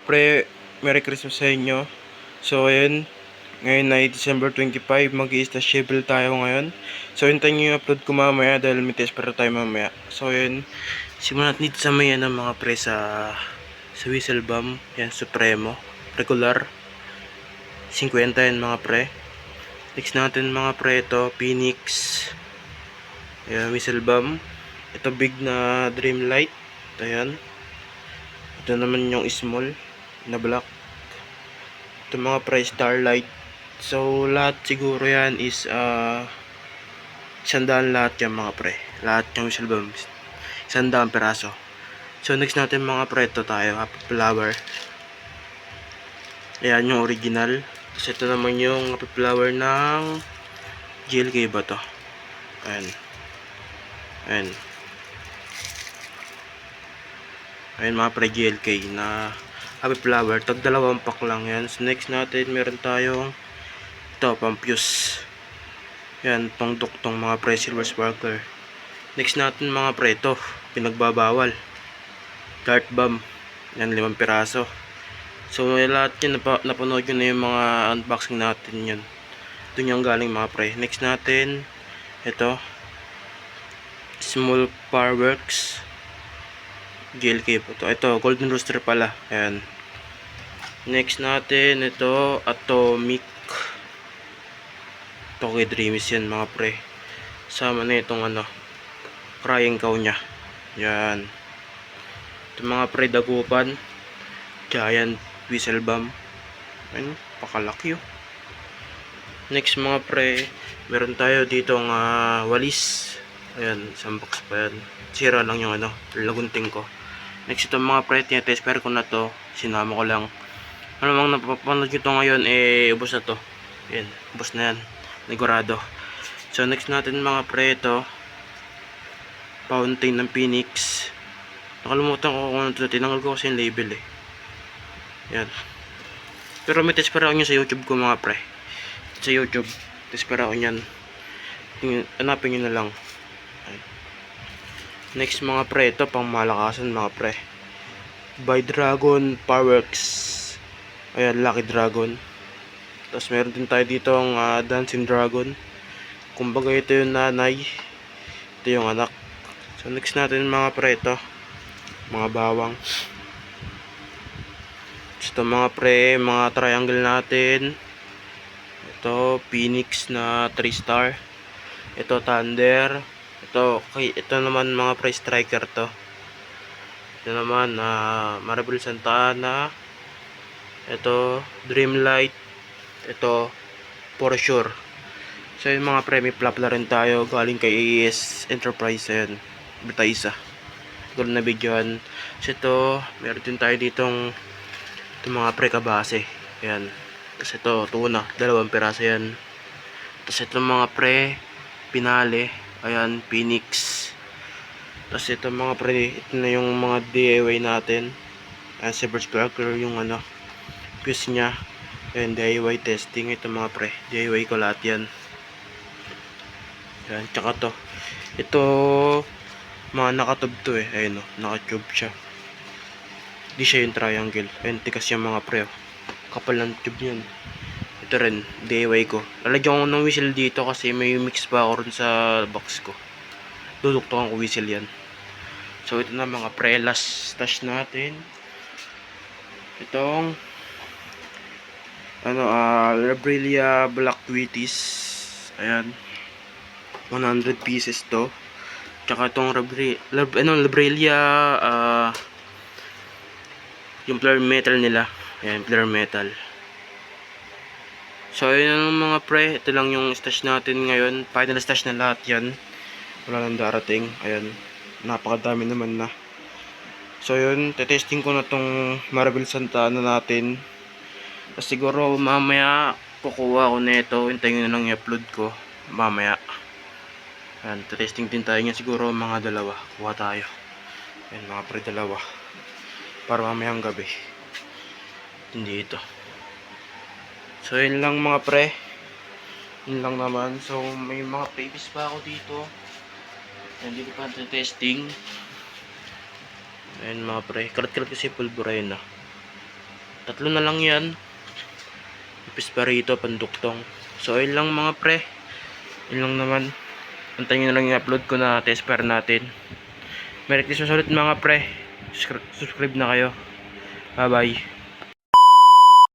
Pre, Merry Christmas sa inyo. So, ayun. Ngayon ay December 25. Mag-i-stashable tayo ngayon. So, hintayin nyo yung upload ko mamaya dahil may test pero tayo mamaya. So, ayun. Simulan natin dito sa may mga pre sa whistle bomb. Yan, Supremo. Regular. 50 yan mga pre. Next natin mga pre ito, Phoenix. Ayan, whistle bomb. Ito big na Dreamlight. Ayan. Ito naman yung small na black. Ito mga pre Starlight. So lahat siguro yan is 100 lahat yan mga pre. Lahat yung whistle bombs 100 peraso. So next natin mga pre, ito tayo, Happy Flower. Ayan yung original. Tapos ito naman yung Happy Flower ng GLK ba to. Ayan. Ayan. Ayan mga pre, GLK na Happy Flower. Tag 2 pack lang yan. So next natin meron tayong ito, Pampius. Yan, pang duktong mga pre, Silver Sparkler. Next natin mga pre, ito, pinagbabawal. Dart Bomb. Yan, 5 piraso. So lahat yun, napanood yun na yung mga unboxing natin yun. Doon yung galing mga pre. Next natin, ito, Small Fireworks. GLK po to. Ito, Golden Rooster pala. Ayan. Next natin, ito, Atomic. Ito kay Dreamies yan mga pre. Sama na itong crying cow nya. Yan. Ito mga pre, Dagupan. Giant Whistle Bomb. Ayan, pakalaki oh. Next mga pre, meron tayo ditong walis. Ayan, isang box pa yan. Sira lang yung lagunting ko. Next ito mga pre, tinetest pero ko na to. Sinama ko lang. Ano mang napapanood nyo to ngayon, ubos na to. Ayan, ubos na yan. Negurado. So next natin mga pre, ito Fountain ng Phoenix. Nakalimutan ko kung ano ito. Tinanggal ko kasi yung label eh. Yan. Pero may test para ako nyo sa YouTube ko mga pre. Sa YouTube. Test para ako nyan. Hanapin nyo na lang. Next mga pre, ito pang malakasan mga pre. By Dragon Fireworks. Ayan, Lucky Dragon. Tapos meron din tayo dito ang Dancing Dragon. Kumbaga ito yung nanay. Ito yung anak. So next natin mga pre, ito mga bawang. Ito mga pre, mga triangle natin. Ito Phoenix na 3 star. Ito Thunder. Ito naman mga pre, Striker to. Ito naman Marble Santa Ana. Ito Dreamlight. Ito For Sure. So yung mga pre, may flap na rin tayo galing kay AES Enterprise. Ayan, Betaisa. Gold na videoan. So ito, meron din tayo ditong mga pre kabase. Ayan. Tapos ito, tuna, 2 piraso yan. Tapos ito mga pre, Pinale. Ayan, Phoenix. Tapos ito mga pre, ito na yung mga DIY natin. Ayan, Silver Sparkler yung fuse nya. Ayan, DIY testing. Ito mga pre, DIY ko lahat yan. Ayan, tsaka to. Ito, mga nakatube to eh. Ayan o, nakatube siya. Di siya yung triangle. Ayan, tikas yung mga pre. Kapal ng tube yan. Ito rin, DIY ko. Lalagyan ko ng whistle dito kasi may mix pa ako rin sa box ko. Duduktokan ko whistle yan. So ito na mga pre, last stash natin. Itong Labrelia Black Tweeties. Ayan. 100 pieces to. Tsaka itong Labrelia yung flare metal nila. Ayan, flare metal. So ayun ang mga pre, ito lang yung stash natin ngayon. Final stash na lahat yan. Wala nang darating. Ayan, napakadami naman na. So yun, tetesting ko na tong Marble Santa Ana natin. Tapos siguro mamaya kukuha ko na ito. Hintayin na lang i-upload ko mamaya. Ayan, tetesting din tayo nga siguro mga 2. Kuha tayo. Ayan mga pre, 2. Para mamayang gabi. Hindi ito. So yun lang mga pre. Yun lang naman. So may mga previous pa ako dito. Hindi ko pa testing. Ayun mga pre. Karat-karat kasi pulbura yun . Tatlo na lang yan. Pisparito, panduktong. So, ayun lang mga pre. Yun lang naman. Antayin nyo na lang yung upload ko na test pair natin. Meron Christmas ulit mga pre. Subscribe na kayo. Bye bye.